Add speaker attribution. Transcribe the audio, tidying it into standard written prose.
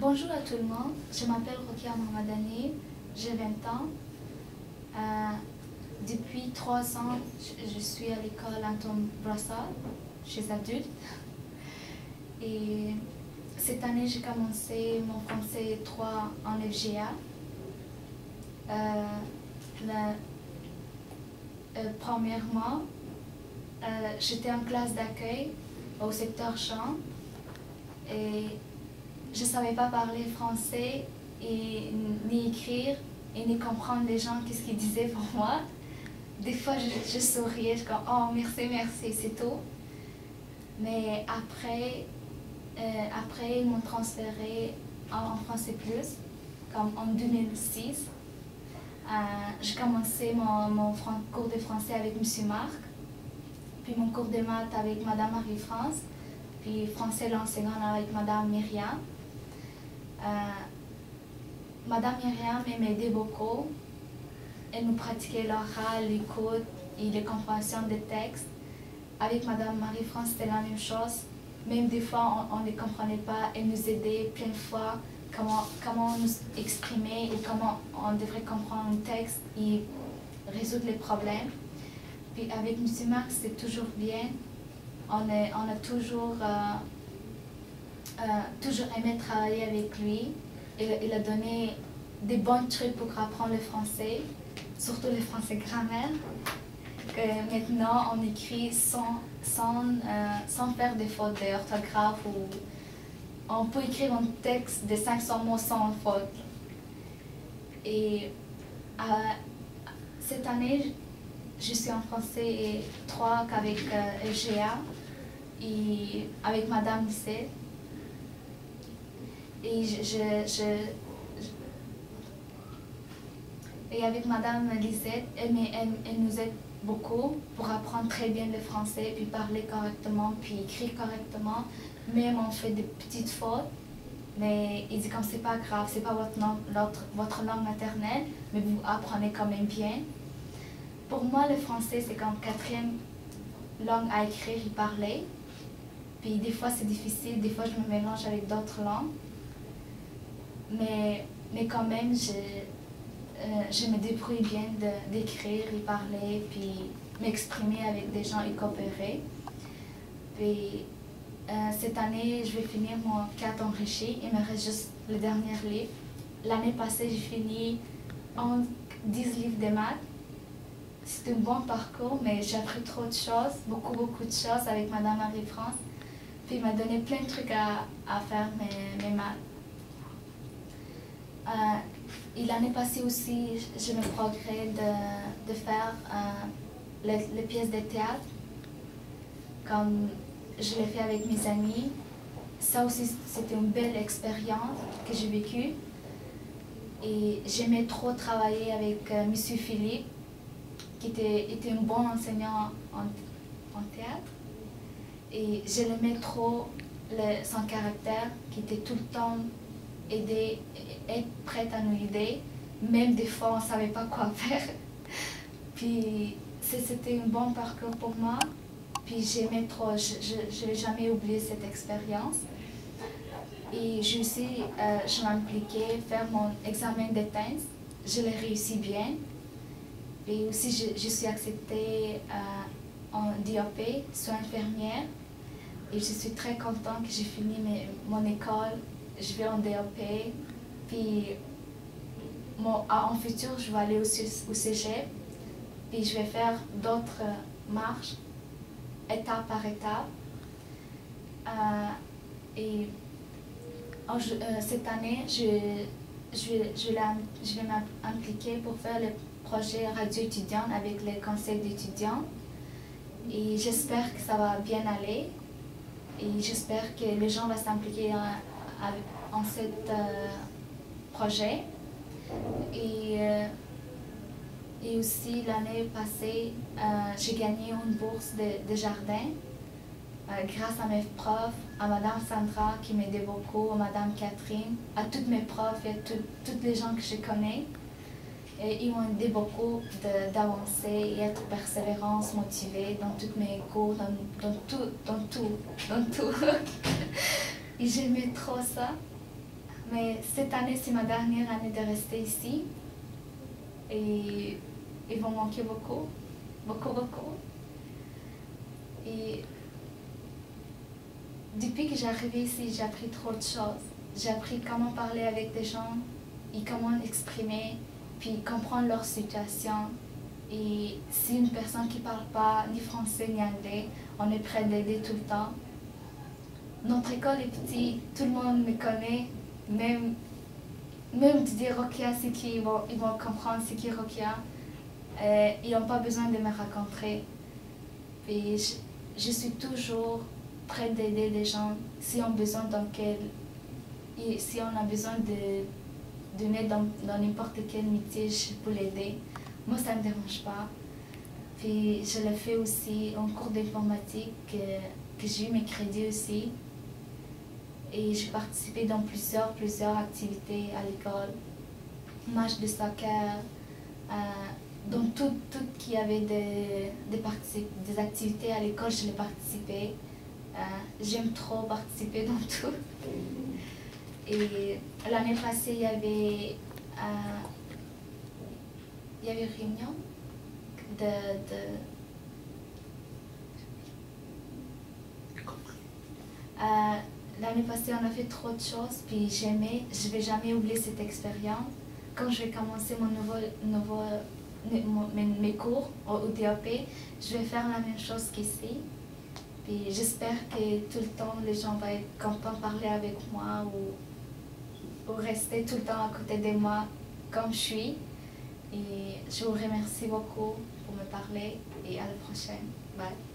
Speaker 1: Bonjour à tout le monde, je m'appelle Rokia Mohamadani, j'ai 20 ans. Depuis 3 ans, je suis à l'école Anton Brassard, chez adultes. Et cette année, j'ai commencé mon français 3 en FGA. Premièrement, j'étais en classe d'accueil au secteur chant et je ne savais pas parler français et ni écrire et ni comprendre les gens qu'est-ce qu'ils disaient pour moi. Des fois, je souriais, je dis « Oh, merci, merci », c'est tout. Mais après, ils m'ont transféré en français plus, comme en 2006. J'ai commencé mon cours de français avec M. Marc, puis mon cours de maths avec Mme Marie-France, puis français l'enseignant avec Mme Myriam. Mme Myriam m'aidait beaucoup. Elle nous pratiquait l'oral, l'écoute et les compréhensions des textes. Avec Mme Marie-France, c'était la même chose. Même des fois, on ne les comprenait pas. Elle nous aidait plein de fois comment nous exprimer ou comment on devrait comprendre un texte et résoudre les problèmes. Puis avec M. Marc, c'était toujours bien. On a toujours aimé travailler avec lui. Il a donné des bons trucs pour apprendre le français, surtout le français grammaire. Que maintenant, on écrit sans faire des fautes d'orthographe ou on peut écrire un texte de 500 mots sans faute. Et cette année, je suis en français 3 avec FGA et avec Madame Lisette. Et avec Madame Lisette, elle nous aide beaucoup pour apprendre très bien le français, puis parler correctement, puis écrire correctement. Même on fait des petites fautes, mais il dit comme c'est pas grave, c'est pas votre langue maternelle, mais vous apprenez quand même bien. Pour moi, le français, c'est comme 4e langue à écrire et parler. Puis des fois, c'est difficile, des fois, je me mélange avec d'autres langues. Mais quand même, je me débrouille bien d'écrire et parler, puis m'exprimer avec des gens et coopérer. Puis cette année, je vais finir mon 4 enrichi. Il me reste juste le dernier livre. L'année passée, j'ai fini 10 livres de maths. C'est un bon parcours, mais j'ai appris trop de choses, beaucoup de choses avec Mme Marie-France. Puis il m'a donné plein de trucs à faire mes maths. Et l'année passée aussi, je me progrès de faire les pièces de théâtre, comme je l'ai fait avec mes amis. Ça aussi, c'était une belle expérience que j'ai vécue. Et j'aimais trop travailler avec M. Philippe, qui était un bon enseignant en théâtre. Et je l'aimais trop, son caractère, qui était tout le temps être prête à nous aider, même des fois on ne savait pas quoi faire. Puis c'était un bon parcours pour moi, puis j'aimais trop, je n'ai jamais oublié cette expérience. Et je m'impliquais faire mon examen de thèse, je l'ai réussi bien. Et aussi je suis acceptée en DOP, soins infirmière, et je suis très contente que j'ai fini mon école. Je vais en DOP, puis en futur, je vais aller au cégep, puis je vais faire d'autres marches, étape par étape. Et cette année, je vais m'impliquer pour faire le projet radio étudiant avec le conseil d'étudiants. Et j'espère que ça va bien aller, et j'espère que les gens vont s'impliquer en ce projet. Et aussi l'année passée, j'ai gagné une bourse de jardin grâce à mes profs, à Madame Sandra qui m'aidait beaucoup, à Madame Catherine, à toutes mes profs et à toutes les gens que je connais. Et ils m'ont aidé beaucoup d'avancer et être persévérante, motivée dans tous mes cours, dans tout. Et j'aimais trop ça. Mais cette année, c'est ma dernière année de rester ici. Et ils vont manquer beaucoup, beaucoup, beaucoup. Et depuis que j'ai arrivé ici, j'ai appris trop de choses. J'ai appris comment parler avec des gens et comment exprimer, puis comprendre leur situation. Et si une personne qui ne parle pas ni français ni anglais, on est prêt d'aider tout le temps. Notre école est petite, tout le monde me connaît, même de dire Rokia, c'est qui, ils vont comprendre c'est qui Rokia. Ils n'ont pas besoin de me raconter. Puis je suis toujours prête d'aider les gens si on a besoin si on a besoin de m'aider dans n'importe quel métier, je peux l'aider. Moi, ça ne me dérange pas. Puis je le fais aussi en cours d'informatique, que j'ai eu mes crédits aussi. Et j'ai participé dans plusieurs activités à l'école. Match de soccer, dans tout qui avait des activités à l'école, je l'ai participé. J'aime trop participer dans tout. Et l'année passée, il y avait réunion l'année passée, on a fait trop de choses, puis j'aimais. Je ne vais jamais oublier cette expérience. Quand je vais commencer mes cours au DAP, je vais faire la même chose qu'ici. Puis j'espère que tout le temps, les gens vont être contents de parler avec moi ou rester tout le temps à côté de moi comme je suis. Et je vous remercie beaucoup pour me parler et à la prochaine. Bye.